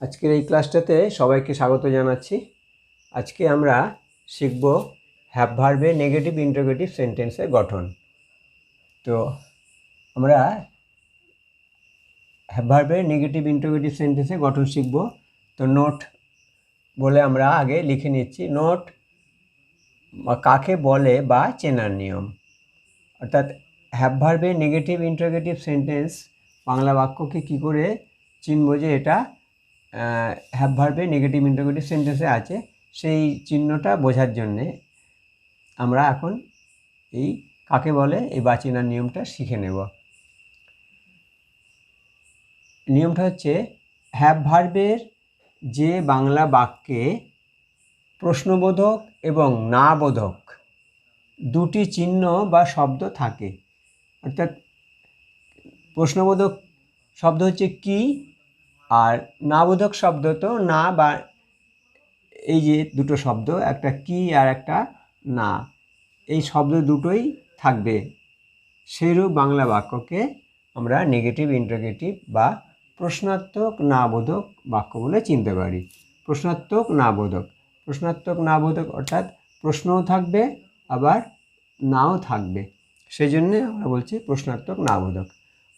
আজকের এই ক্লাসটাতে সবাইকে স্বাগত জানাচ্ছি। আজকে আমরা শিখব হ্যাভ ভার্বের নেগেটিভ ইন্টারোগেটিভ সেন্টেন্সের গঠন। তো আমরা হ্যাভ ভার্বের নেগেটিভ ইন্টারোগেটিভ সেন্টেন্সের গঠন শিখব। তো নোট বলে আমরা আগে লিখে নিচ্ছি। নোট কাকে বলে বা চেনার নিয়ম, অর্থাৎ হ্যাভ ভার্বের নেগেটিভ ইন্টারোগেটিভ সেন্টেন্স বাংলা বাক্যকে কী করে চিনব যে এটা হ্যাভ ভার্বে নেগেটিভ ইন্টারোগেটিভ সেন্টেন্সে আছে, সেই চিহ্নটা বোঝার জন্যে আমরা এখন এই কাকে বলে এই বাচিনার নিয়মটা শিখে নেব। নিয়মটা হচ্ছে, হ্যাভ ভার্বের যে বাংলা বাক্যে প্রশ্নবোধক এবং না বোধক দুটি চিহ্ন বা শব্দ থাকে, অর্থাৎ প্রশ্নবোধক শব্দ হচ্ছে কি, আর না বোধক শব্দ তো না বা এই যে দুটো শব্দ, একটা কি আর একটা না, এই শব্দ দুটোই থাকবে, সেইরূপ বাংলা বাক্যকে আমরা নেগেটিভ ইন্টারোগেটিভ বা প্রশ্নাত্মক না বোধক বাক্য বলে চিনতে পারি। প্রশ্নাত্মক না বোধক, প্রশ্নাত্মক না বোধক অর্থাৎ প্রশ্নও থাকবে আবার নাও থাকবে, সেই জন্যে আমরা বলছি প্রশ্নাত্মক না বোধক।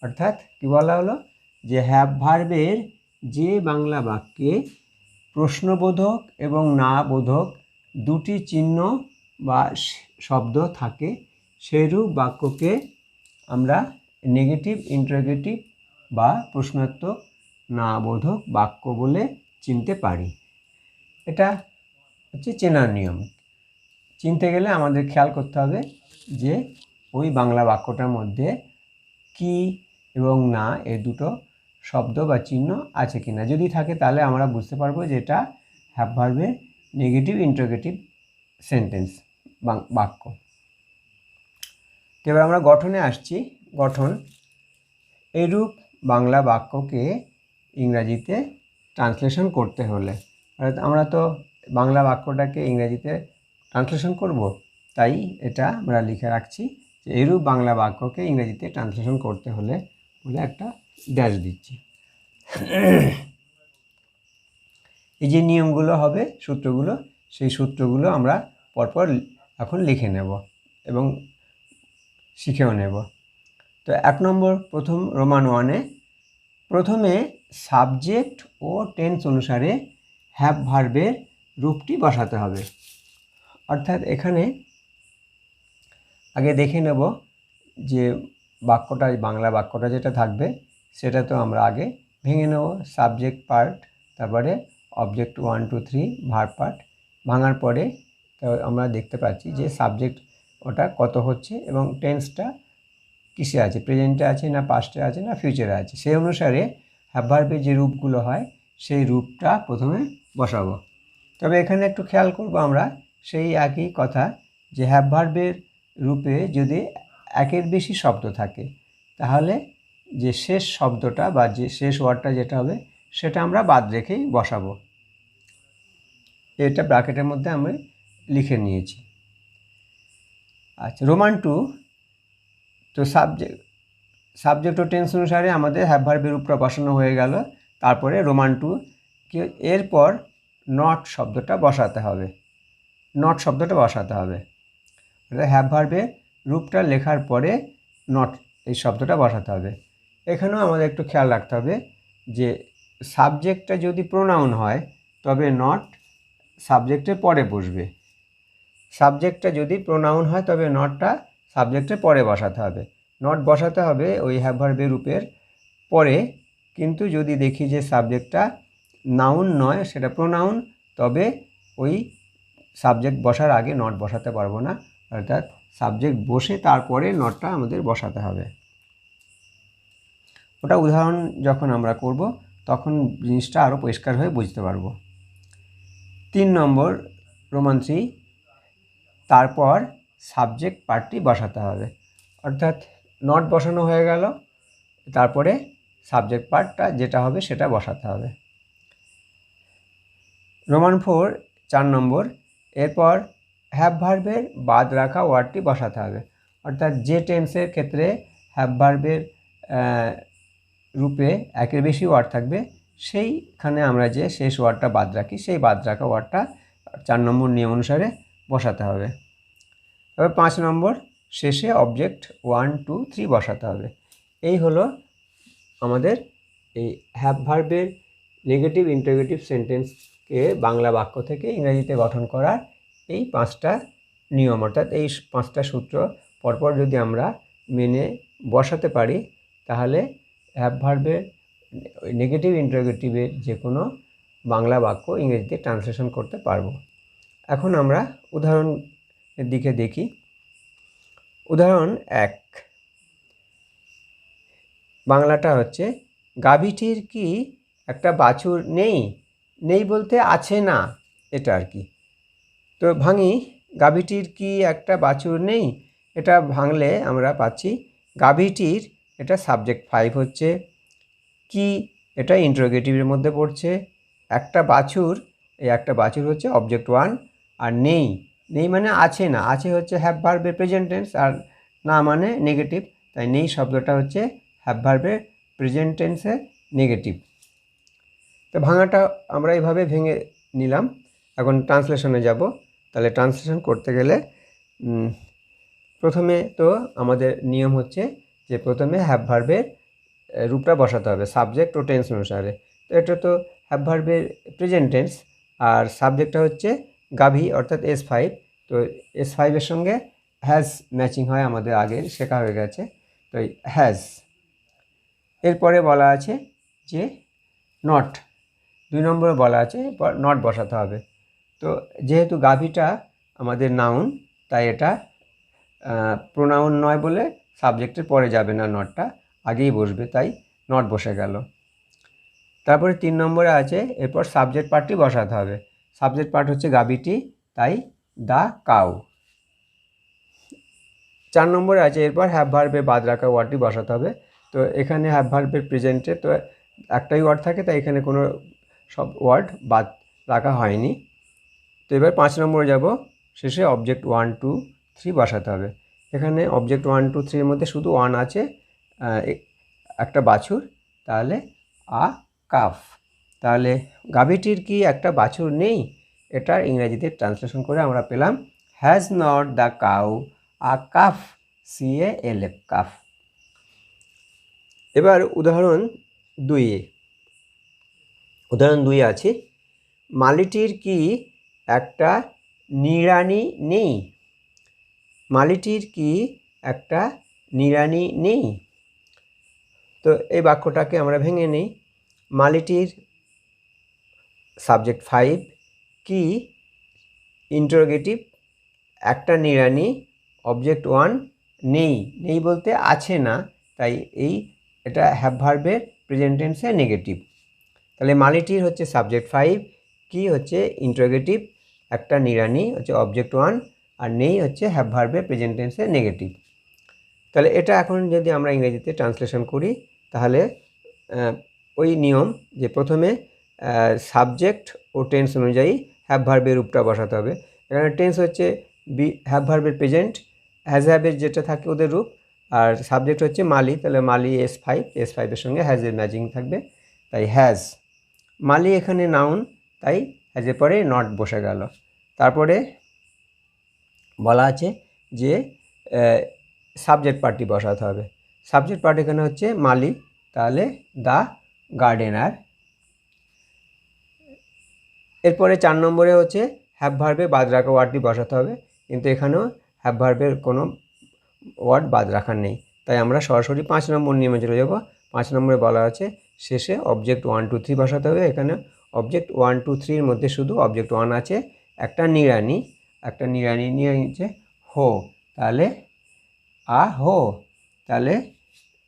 অর্থাৎ কী বলা হলো, যে হ্যাভ ভার্বের যে বাংলা বাক্যে প্রশ্নবোধক এবং না বোধক দুটি চিহ্ন বা শব্দ থাকে, সেইরূপ বাক্যকে আমরা নেগেটিভ ইন্টারোগেটিভ বা প্রশ্নাত্মক না বোধক বাক্য বলে চিনতে পারি। এটা হচ্ছে চেনার নিয়ম। চিনতে গেলে আমাদের খেয়াল করতে হবে যে ওই বাংলা বাক্যটার মধ্যে কি এবং না এই দুটো শব্দ বা চিহ্ন আছে কিনা। যদি থাকে তাহলে আমরা বুঝতে পারবো যে এটা হ্যাভ ভার্বের নেগেটিভ ইন্টারোগেটিভ সেন্টেন্স বাক্য। তো এবার আমরা গঠনে আসছি। গঠন, এরূপ বাংলা বাক্যকে ইংরাজিতে ট্রান্সলেশন করতে হলে, অর্থাৎ আমরা তো বাংলা বাক্যটাকে ইংরাজিতে ট্রান্সলেশন করব, তাই এটা আমরা লিখে রাখছি যে এরূপ বাংলা বাক্যকে ইংরেজিতে ট্রান্সলেশন করতে হলে বলে একটা ড্যাশ দিচ্ছি। এই যে নিয়মগুলো হবে, সূত্রগুলো, সেই সূত্রগুলো আমরা পরপর এখন লিখে নেব এবং শিখেও নেব। তো 1 নম্বর, প্রথম রোমান 1-এ প্রথমে সাবজেক্ট ও টেন্স অনুসারে হ্যাভ ভার্বের রূপটি বসাতে হবে। অর্থাৎ এখানে আগে দেখে নেব যে বাক্যটা, বাংলা বাক্যটা যেটা থাকবে সেটা তো আমরা আগে ভেঙে নেব। সাবজেক্ট পার্ট, তারপরে অবজেক্ট 1 2 3 ভার্ব পার্ট। ভাঙার পরে আমরা দেখতে পাচ্ছি যে সাবজেক্ট ওটা কত হচ্ছে এবং টেন্সটা কিসে আছে, প্রেজেন্টে আছে না পাস্টে আছে না ফিউচারে আছে, সেই অনুসারে হ্যাভ ভার্বের যে রূপগুলো হয় সেই রূপটা প্রথমে বসাবো। তবে এখানে একটু খেয়াল করব আমরা সেই একই কথা, যে হ্যাভ ভার্বের রূপে যদি একের বেশি শব্দ থাকে তাহলে যে শেষ শব্দটা বা যে শেষ ওয়ার্ডটা যেটা হবে সেটা আমরা বাদ রেখেই বসাবো। এটা ব্র্যাকেটের মধ্যে আমি লিখে নিয়েছি। আচ্ছা, রোমান 2, তো সাবজেক্ট ও টেন্স অনুসারে আমাদের হ্যাভ ভার্বের রূপটা বসানো হয়ে গেল। তারপরে রোমান 2 কি, এরপর নট শব্দটা বসাতে হবে। নট শব্দটা বসাতে হবে, হ্যাভ ভার্বের রূপটা লেখার পরে নট এই শব্দটা বসাতে হবে। এখানেও আমাদের একটু খেয়াল রাখতে হবে যে সাবজেক্টটা যদি প্রোনাউন হয় তবে নট সাবজেক্টের পরে বসবে। সাবজেক্টটা যদি প্রোনাউন হয় তবে নটটা সাবজেক্টের পরে বসাতে হবে। নট বসাতে হবে ওই হ্যাভ ভার্বের রূপের পরে, কিন্তু যদি দেখি যে সাবজেক্টটা নাউন নয়, সেটা প্রোনাউন, তবে ওই সাবজেক্ট বসার আগে নট বসাতে পারবো না, অর্থাৎ সাবজেক্ট বসে তারপরে নটটা আমাদের বসাতে হবে। ওটা উদাহরণ যখন আমরা করব তখন জিনিসটা আরও পরিষ্কার হয়ে বুঝতে পারবো। 3 নম্বর রোমান 3, তারপর সাবজেক্ট পার্টটি বসাতে হবে। অর্থাৎ নট বসানো হয়ে গেল, তারপরে সাবজেক্ট পার্টটা যেটা হবে সেটা বসাতে হবে। রোমান 4 4 নম্বর, এরপর হ্যাভ ভার্বের বাদ রাখা ওয়ার্ডটি বসাতে হবে। অর্থাৎ যে টেন্সের ক্ষেত্রে হ্যাভ ভার্বের রূপে একের বেশি ওয়ার্ড থাকবে সেইখানে আমরা যে শেষ ওয়ার্ডটা বাদ রাখি, সেই বাদ রাখা ওয়ার্ডটা 4 নম্বর নিয়ম অনুসারে বসাতে হবে। তবে 5 নম্বর শেষে অবজেক্ট 1 2 3 বসাতে হবে। এই হলো আমাদের এই হ্যাভ ভার্বের নেগেটিভ ইন্টারোগেটিভ সেন্টেন্সকে বাংলা বাক্য থেকে ইংরেজিতে গঠন করার এই 5টা নিয়ম, অর্থাৎ এই 5টা সূত্র পরপর যদি আমরা মেনে বসাতে পারি, তাহলে হ্যাভ ভার্বের নেগেটিভ ইন্টারোগেটিভের যে কোনো বাংলা বাক্য ইংরেজিতে ট্রান্সলেশন করতে পারবো। এখন আমরা উদাহরণের দিকে দেখি। উদাহরণ 1, বাংলাটা হচ্ছে, গাভীটির কি একটা বাছুর নেই? নেই বলতে আছে না, এটা আর কি। তো ভাঙি, গাভীটির কি একটা বাছুর নেই, এটা ভাঙলে আমরা পাচ্ছি গাভীটির, এটা সাবজেক্ট 5 হচ্ছে, কি এটা ইন্টারোগেটিভের মধ্যে পড়ছে, একটা বাছুর, এই একটা বাছুর হচ্ছে অবজেক্ট 1, আর নেই, নেই মানে আছে না, আছে হচ্ছে হ্যাভ ভার্বের প্রেজেন্ট টেন্স, আর না মানে নেগেটিভ, তাই নেই শব্দটা হচ্ছে হ্যাভ ভার্বের প্রেজেন্ট টেন্সে নেগেটিভ। তো ভাঙাটা আমরা এইভাবে ভেঙে নিলাম। এখন ট্রান্সলেশনে যাব। তাহলে ট্রান্সলেশন করতে গেলে প্রথমে তো আমাদের নিয়ম হচ্ছে যে প্রথমে হ্যাভ ভার্বের রূপটা বসাতে হবে সাবজেক্ট ও টেন্স অনুসারে। তো এটা তো হ্যাভ ভার্বের প্রেজেন্ট টেন্স, আর সাবজেক্টটা হচ্ছে গাভী অর্থাৎ S5। তো S5-এর সঙ্গে হ্যাজ ম্যাচিং হয়, আমাদের আগে শেখা হয়ে গেছে। তো হ্যাজ, এরপরে বলা আছে যে নট, 2 নম্বরে বলা আছে নট বসাতে হবে। তো যেহেতু গাভীটা আমাদের নাউন, তাই এটা প্রোনাউন নয় বলে সাবজেক্টের পরে যাবে না, নটটা আগেই বসবে, তাই নট বসে গেল। তারপরে 3 নম্বরে আছে এরপর সাবজেক্ট পার্টটি বসাতে হবে। সাবজেক্ট পার্ট হচ্ছে গাভীটি, তাই দ্য কাউ। 4 নম্বরে আছে এরপর হ্যাভ ভার্বে বাদ রাখা ওয়ার্ডটি বসাতে হবে। তো এখানে হ্যাভ ভার্বের প্রেজেন্টে তো একটাই ওয়ার্ড থাকে, তাই এখানে কোনো সব ওয়ার্ড বাদ রাখা হয়নি। তো এবার 5 নম্বরে যাব, শেষে অবজেক্ট 1 2 3 বসাতে হবে। এখানে অবজেক্ট 1 2 3 এর মধ্যে শুধু 1 আছে, একটা বাছুর, তাহলে আ কাফ। তাহলে গাভীটির কি একটা বাছুর নেই, এটার ইংরেজিতে ট্রান্সলেশন করে আমরা পেলাম has not the cow a calf, CALF, calf. এবার উদাহরণ 2-এ, উদাহরণ 2 আছে, মালিটির কি একটা নিড়ানি নেই? মালিটির কি একটা নিড়ানি নেই? তো এই বাক্যটাকে আমরা ভেঙে নিই। মালিটির সাবজেক্ট 5, কি ইন্টারোগেটিভ, একটা নিড়ানি অবজেক্ট 1, নেই, নেই বলতে আছে না, তাই এটা হ্যাভ ভার্বের প্রেজেন্ট টেন্সে নেগেটিভ। তাহলে মালিটির হচ্ছে সাবজেক্ট 5, কি হচ্ছে ইন্টারোগেটিভ, একটা নিড়ানি হচ্ছে অবজেক্ট 1, আর নেই হচ্ছে হ্যাভ ভার্বের প্রেজেন্ট টেন্সে নেগেটিভ। তাহলে এটা এখন যদি আমরা ইংরেজিতে ট্রান্সলেশন করি, তাহলে ওই নিয়ম যে প্রথমে সাবজেক্ট ও টেন্স অনুযায়ী হ্যাভ ভার্বের রূপটা বসাতে হবে। এখানে টেন্স হচ্ছে হ্যাভ ভার্বের প্রেজেন্ট, হ্যাজ হ্যাভের যেটা থাকে ওদের রূপ, আর সাবজেক্ট হচ্ছে মালি, তাহলে মালি S5-এর সঙ্গে হ্যাজের ম্যাচিং থাকবে, তাই হ্যাজ। মালি এখানে নাউন, তাই হ্যাজের পরে নট বসে গেল। তারপরে বলা আছে যে সাবজেক্ট পার্টটি বসাতে হবে। সাবজেক্ট পার্ট এখানে হচ্ছে মালি, তাহলে দ্য গার্ডেনার। এরপরে 4 নম্বরে হচ্ছে হ্যাভ ভার্বে বাদ রাখা ওয়ার্ডটি বসাতে হবে, কিন্তু এখানেও হ্যাভ ভার্বের কোনো ওয়ার্ড বাদ রাখার নেই, তাই আমরা সরাসরি 5 নম্বর নিয়মে চলে যাব। 5 নম্বরে বলা আছে শেষে অবজেক্ট 1 2 3 বসাতে হবে। এখানে অবজেক্ট 1 2 3-এর মধ্যে শুধু অবজেক্ট 1 আছে, একটা নিড়ানি, একটা নিড়ানি নিয়ে নিচ্ছে হো, তাহলে আ হো। তাহলে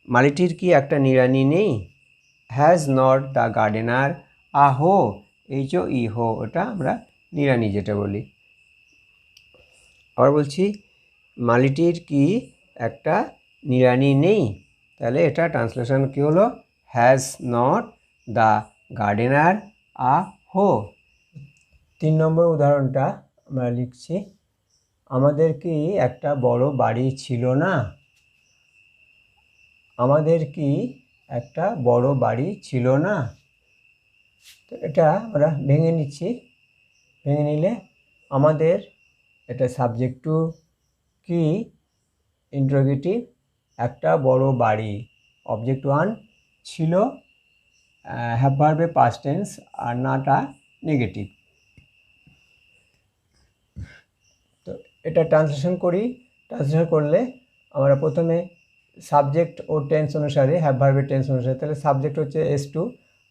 মালিটির কি একটা নিড়ানি নেই? হ্যাজ নট দ্য গার্ডেনার আ হো, HOE, হো, ওটা আমরা নিড়ানি যেটা বলি। আবার বলছি, মালিটির কি একটা নিড়ানি নেই? তাহলে এটা ট্রান্সলেশন কী হলো, হ্যাজ নট দ্য গার্ডেনার আ হো। 3 নম্বর উদাহরণটা আমরা লিখছি, আমাদের কি একটা বড় বাড়ি ছিল না? আমাদের কি একটা বড় বাড়ি ছিল না? তো এটা আমরা ভেঙে নিচ্ছি। ভেঙে নিলে আমাদের এটা সাবজেক্ট টু কি ইন্টারোগেটিভ একটা বড় বাড়ি, অবজেক্ট ওয়ান ছিল হ্যাভ ভার্বে পাস্ট টেন্স আর নাটা নেগেটিভ। তো এটা ট্রান্সলেশন করি। ট্রান্সলেশন করলে আমরা প্রথমে সাবজেক্ট ও টেন্স অনুসারে হ্যাভ ভার্বের টেন্স অনুসারে, তাহলে সাবজেক্ট হচ্ছে S2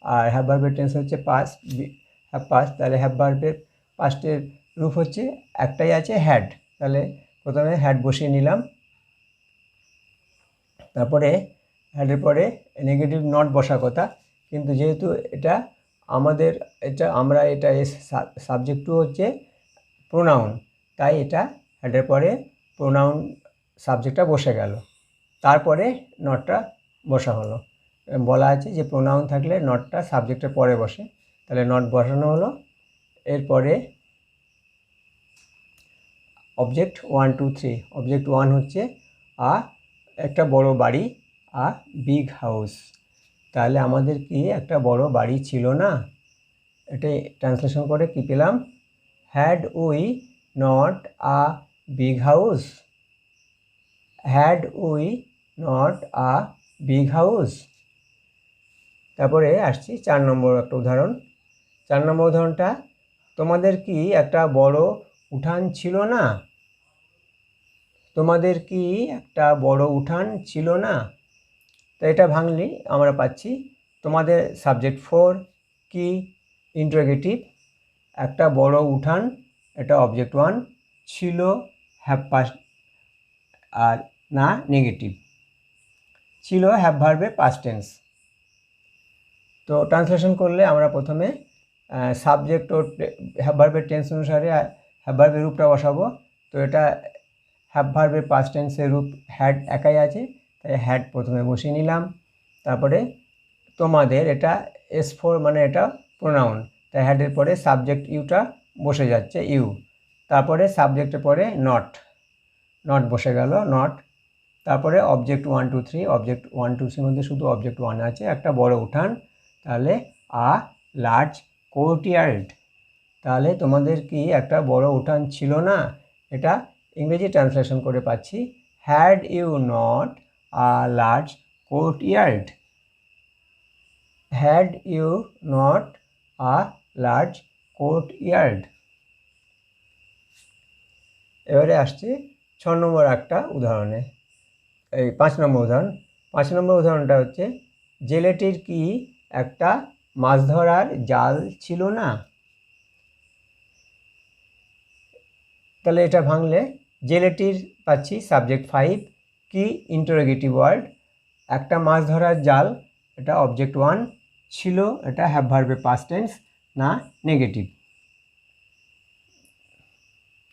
আর হ্যাভ ভার্বের টেন্স হচ্ছে পাস্ট, হ্যাভ পাস্ট। তাহলে হ্যাভ ভার্বের পাস্টের রূপ হচ্ছে একটাই আছে হ্যাড, তাহলে প্রথমে হ্যাড বসিয়ে নিলাম। তারপরে হ্যাডের পরে নেগেটিভ নট বসার কথা, কিন্তু যেহেতু এটা আমাদের এটা সাবজেক্ট টু হচ্ছে প্রোনাউন, তাই এটা হ্যাডের পরে প্রোনাউন সাবজেক্টটা বসে গেল, তারপরে নটটা বসা হলো। বলা আছে যে প্রোনাউন থাকলে নটটা সাবজেক্টের পরে বসে, তাহলে নট বসানো হলো। এরপরে অবজেক্ট 1 2 3, অবজেক্ট 1 হচ্ছে একটা বড় বাড়ি, বিগ হাউস। তাহলে আমাদের কি একটা বড় বাড়ি ছিল না? এটা ট্রান্সলেশন করে কি পেলাম? Had we not a big house? Had we not a big house? তারপরে আসছি 4 নম্বর একটা উদাহরণ। 4 নম্বর উদাহরণটা, তোমাদের কি একটা বড় উঠান ছিল না? তোমাদের কি একটা বড় উঠান ছিল না? তো এটা ভাঙলি আমরা পাচ্ছি তোমাদের সাবজেক্ট 4 কি ইন্টারোগেটিভ একটা বড় উঠান, এটা অবজেক্ট 1 ছিল হ্যাভ পাস্ট আর না নেগেটিভ, ছিল হ্যাভ ভার্বে পাস্ট টেন্স। তো ট্রান্সলেশন করলে আমরা প্রথমে সাবজেক্ট ও হ্যাভ ভার্বের টেন্স অনুসারে হ্যাভ ভার্বের রূপটা বসাবো। তো এটা হ্যাভ ভার্বের পাস্ট টেন্সের রূপ হ্যাড একাই আছে, তাই হ্যাড প্রথমে বসিয়ে নিলাম। তারপরে তোমাদের এটা S4 মানে এটা প্রোনাউন, তাই হ্যাডের পরে সাবজেক্ট ইউটা বসে যাচ্ছে ইউ। তারপরে সাবজেক্টের পরে নট বসে গেল নট। তারপরে অবজেক্ট 1 2 3, অবজেক্ট 1 2 3 মধ্যে শুধু অবজেক্ট 1 আছে, একটা বড় উঠান, তাহলে আ লার্জ কোর্টইয়ার্ড। তাহলে তোমাদের কি একটা বড় উঠান ছিল না? এটা ইংরেজি ট্রান্সলেশন করে পাচ্ছি had you not a large courtyard? Had you not a large courtyard? এবারে আসছি 6 নম্বর একটা উদাহরণে। এই 5 নম্বর উদাহরণ। 5 নম্বর উদাহরণটা হচ্ছে জেলেটির কি একটা মাছ ধরার জাল ছিল না? তাহলে এটা ভাঙলে জেলেটির পাচ্ছি সাবজেক্ট 5 কি ইন্টারোগেটিভ ওয়ার্ড একটা মাছ ধরার জাল, এটা অবজেক্ট 1 ছিল, এটা হ্যাভ ভার্বে পাস্ট টেন্স না নেগেটিভ।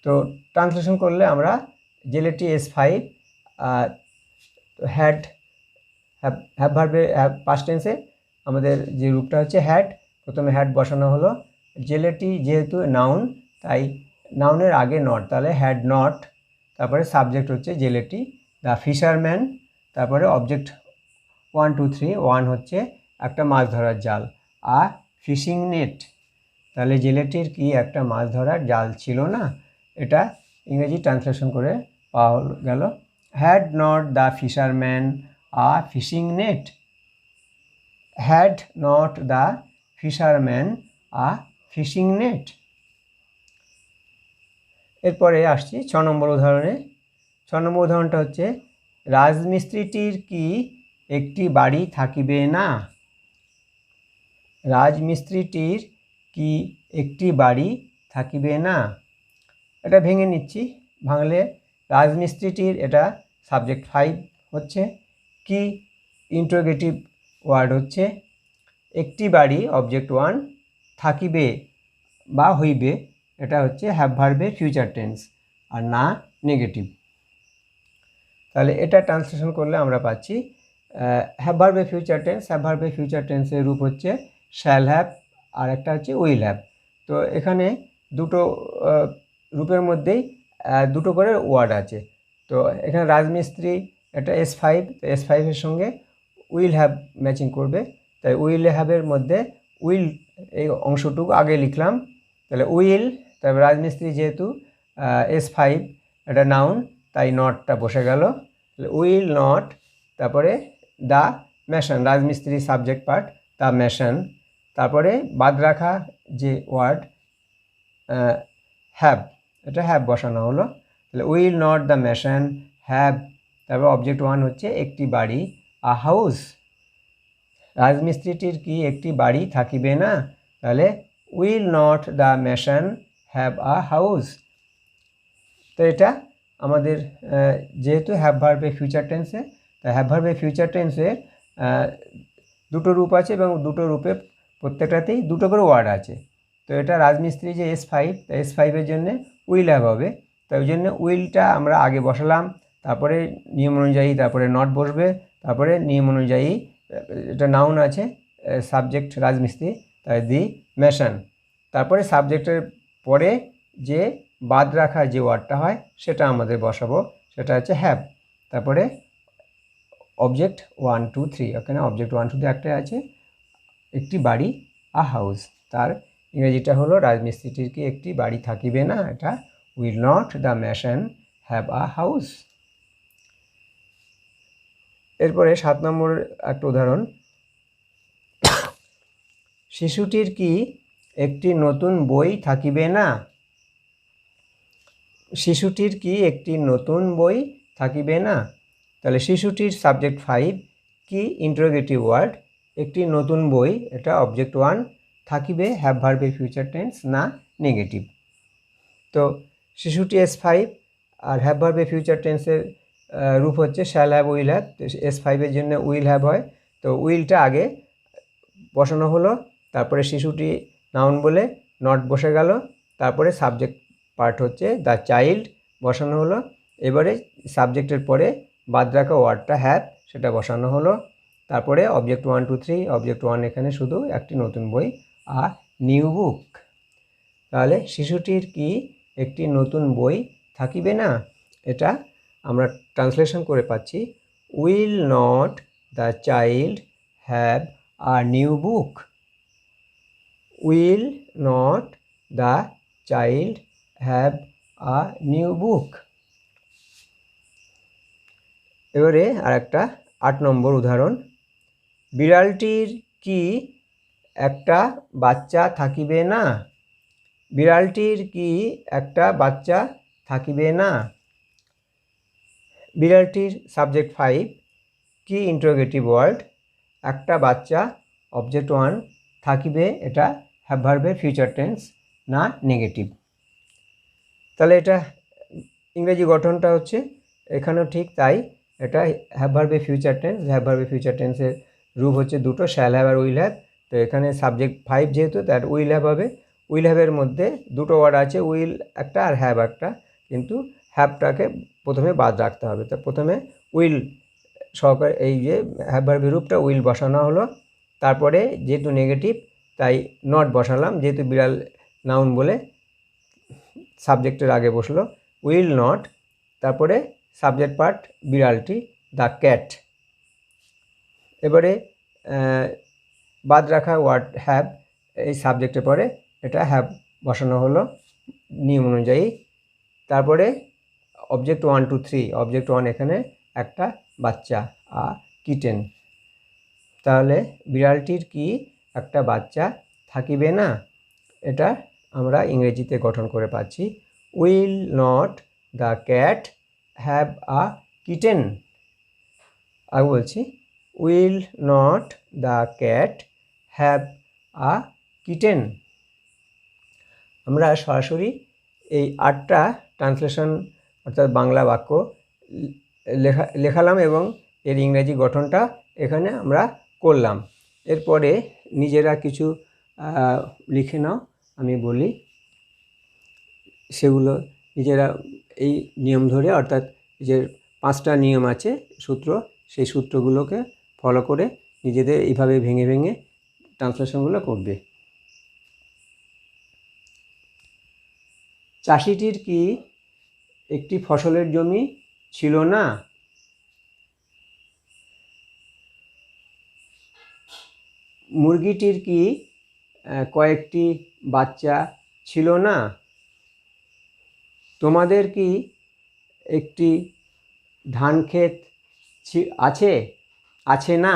তো ট্রান্সলেশন করলে আমরা জেলেটি S5 হ্যাড হ্যাভ ভার্বে পাস্ট টেন্সে আমাদের যে রূপটা হচ্ছে হ্যাড, প্রথমে হ্যাড বসানো হলো। জেলেটি যেহেতু নাউন, তাই নাউনের আগে নট, তাহলে হ্যাড নট। তারপরে সাবজেক্ট হচ্ছে জেলেটি, দ্য ফিশারম্যান। তারপরে অবজেক্ট 1 2 3, 1 হচ্ছে একটা মাছ ধরার জাল, ফিশিং নেট। তাহলে জেলেটির কি একটা মাছ ধরার জাল ছিল না? এটা ইংরেজি ট্রান্সলেশন করে পাওয়া গেল had not the fisherman a fishing net? Had not the fisherman a fishing net? এরপরে আসছি 6 নম্বর উদাহরণে। 6 নম্বর উদাহরণটা হচ্ছে রাজমিস্ত্রিটির কি একটি বাড়ি থাকিবে না? রাজমিস্ত্রিটির কি একটি বাড়ি থাকিবে না? এটা ভেঙে নিচ্ছি। ভাঙলে রাজমিস্ত্রিটির এটা সাবজেক্ট 5 হচ্ছে কি ইন্টারোগেটিভ ওয়ার্ড হচ্ছে একটি বাড়ি অবজেক্ট 1 থাকিবে বা হইবে, এটা হচ্ছে হ্যাভ ভার্বে ফিউচার টেন্স আর না নেগেটিভ। তাহলে এটা ট্রান্সলেশন করলে আমরা পাচ্ছি হ্যাভ ভার্বে ফিউচার টেন্স। হ্যাভ ভার্বে ফিউচার টেন্সের রূপ হচ্ছে শ্যাল হ্যাভ আর একটা হচ্ছে উইল হ্যাভ। তো এখানে দুটো রূপের মধ্যেই দুটো করে ওয়ার্ড আছে। তো এখানে রাজমিস্ত্রি এটা S5, S5 এর সঙ্গে উইল হ্যাভ ম্যাচিং করবে, তাই উইল হ্যাভের মধ্যে উইল এই অংশটুকু আগে লিখলাম। তাহলে উইল, তারপরে রাজমিস্ত্রি যেহেতু S5 এটা নাউন, তাই নটটা বসে গেল। তাহলে উইল নট, তারপরে দ্য মেশন, রাজমিস্ত্রি সাবজেক্ট পার্ট দ্য মেশন, তারপরে বাদ রাখা যে ওয়ার্ড হ্যাভ, এটা হ্যাভ বসানো হলো। তাহলে will not the mason have, তারপর অবজেক্ট 1 হচ্ছে একটি বাড়ি, আ হাউস, রাজমিস্ত্রিটির কি একটি বাড়ি থাকিবে না, তাহলে will not the mason have a house. তো এটা আমাদের যেহেতু হ্যাভ ভার্বে ফিউচার টেন্সে, তাই হ্যাভ ভার্বে ফিউচার টেন্সে দুটো রূপ আছে এবং দুটো রূপে প্রত্যেকটাতেই দুটো করে ওয়ার্ড আছে। তো এটা রাজমিস্ত্রি যে S5, S5-এর জন্যে উইল হ্যাভ হবে, তাই ওই জন্য উইলটা আমরা আগে বসালাম, তারপরে নিয়ম অনুযায়ী তারপরে নট বসবে, তারপরে নিয়ম অনুযায়ী এটা নাউন আছে সাবজেক্ট রাজমিস্ত্রি, তাই দি মেশন, তারপরে সাবজেক্টের পরে যে বাদ রাখা যে ওয়ার্ডটা হয় সেটা আমাদের বসাবো, সেটা হচ্ছে হ্যাভ, তারপরে অবজেক্ট 1 2 3, ওখানে অবজেক্ট 1 2 3 একটা আছে, একটি বাড়ি আ হাউস, তার ইংরেজিটা হলো রাজমিস্ত্রিটির কি একটি বাড়ি থাকিবে না, এটা will not the mason have a house. এরপরে 7 নম্বর একটা উদাহরণ, শিশুটির কি একটি নতুন বই থাকিবে না, শিশুটির কি একটি নতুন বই থাকিবে না, তাহলে শিশুটির সাবজেক্ট 5 কি ইন্টারোগেটিভ ওয়ার্ড, একটি নতুন বই, এটা অবজেক্ট 1, থাকিবে হ্যাভ ভার্বের ফিউচার টেন্স না নেগেটিভ। তো শিশুটি S5 আর হ্যাভ ভার্বের ফিউচার টেন্সের রূপ হচ্ছে শ্যাল হ্যাভ উইল হ্যাভ, S5-এর জন্য উইল হ্যাভ হয়, তো উইলটা আগে বসানো হলো, তারপরে শিশুটি নাউন বলে নট বসে গেল, তারপরে সাবজেক্ট পার্ট হচ্ছে দ্য চাইল্ড বসানো হলো, এবারে সাবজেক্টের পরে বাদ রাখা ওয়ার্ডটা হ্যাভ সেটা বসানো হলো, তারপরে অবজেক্ট 1 2 3, অবজেক্ট 1 এখানে শুধু একটি নতুন বই, আ নিউ বুক, তাহলে শিশুটির কি একটি নতুন বই থাকিবে না, এটা আমরা ট্রান্সলেশন করে পাচ্ছি will not the child have a new book, will not the child have a new book. এবারে আর একটা 8 নম্বর উদাহরণ, বিড়ালটির কি একটা বাচ্চা থাকিবে না, বিড়ালটির কি একটা বাচ্চা থাকিবে না, বিড়ালটির সাবজেক্ট 5 কি ইন্টারোগেটিভ ওয়ার্ড, একটা বাচ্চা অবজেক্ট 1, থাকিবে এটা হ্যাভ ভার্বের ফিউচার টেন্স না নেগেটিভ। তাহলে এটা ইংরেজি গঠনটা হচ্ছে এখানেও ঠিক তাই, এটা হ্যাভ ভার্বের ফিউচার টেন্স, হ্যাভ ভার্বের ফিউচার টেন্সের রূপ হচ্ছে দুটো, শ্যাল হ্যাভ আর উইল হ্যাভ, তো এখানে সাবজেক্ট 5 যেহেতু তার উইল হ্যাভ হবে, উইল হ্যাভের মধ্যে দুটো ওয়ার্ড আছে, উইল একটা আর হ্যাভ একটা, কিন্তু হ্যাভটাকে প্রথমে বাদ রাখতে হবে, তো প্রথমে উইল সহকারে এই যে হ্যাভ ভার্বের রূপটা উইল বসানো হলো, তারপরে যেহেতু নেগেটিভ তাই নট বসালাম, যেহেতু বিড়াল নাউন বলে সাবজেক্টের আগে বসলো উইল নট, তারপরে সাবজেক্ট পার্ট বিড়ালটি দ্য ক্যাট, এবারে বাদ রাখা ওয়ার্ড হ্যাভ এই সাবজেক্টের পরে এটা হ্যাভ বসানো হলো নিয়ম অনুযায়ী, তারপরে অবজেক্ট 1 2 3, অবজেক্ট 1 এখানে একটা বাচ্চা আ কিটেন, তাহলে বিড়ালটির কি একটা বাচ্চা থাকিবে না, এটা আমরা ইংরেজিতে গঠন করে পাচ্ছি will not the cat have a kitten, আমি বলছি will not the cat have a kitten. আমরা সরাসরি এই 8টা ট্রান্সলেশন অর্থাৎ বাংলা বাক্য লেখালাম এবং এর ইংরেজি গঠনটা এখানে আমরা করলাম, এরপরে নিজেরা কিছু লিখে নাও, আমি বলি সেগুলো নিজেরা এই নিয়ম ধরে, অর্থাৎ যে 5টা নিয়ম আছে সূত্র, সেই সূত্রগুলোকে ফলো করে নিজেদের এইভাবে ভেঙে ভেঙে ট্রান্সলেশনগুলো করবে। চাষিটির কি একটি ফসলের জমি ছিল না, মুরগিটির কি কয়েকটি বাচ্চা ছিল না? তোমাদের কি একটি ধান ক্ষেত আছে? আছে না?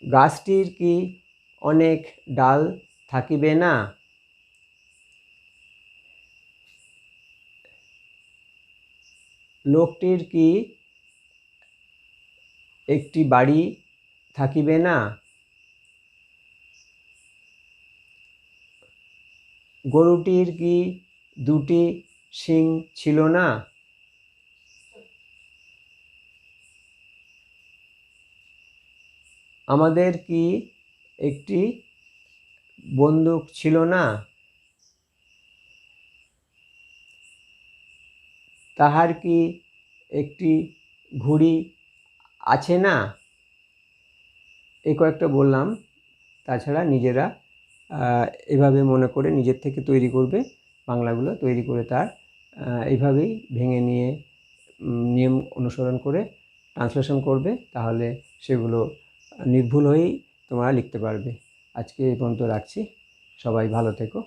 গাছটির কি অনেক ডাল থাকিবে না? লোকটির কি একটি বাড়ি থাকিবে না? গরুটির কি দুটি শিং ছিল না? আমাদের কি একটি বন্দুক ছিল না? তাহার কি একটি ঘুড়ি আছে না? এই কয়েকটা বললাম। তাছাড়া নিজেরা এভাবে মনে করে নিজের থেকে তৈরি করবে, বাংলাগুলো তৈরি করে তার এইভাবেই ভেঙে নিয়ে নিয়ম অনুসরণ করে ট্রান্সলেশন করবে, তাহলে সেগুলো নির্ভুল হয়েই তোমরা লিখতে পারবে। আজকে এই পর্যন্ত রাখছি। সবাই ভালো থেকো।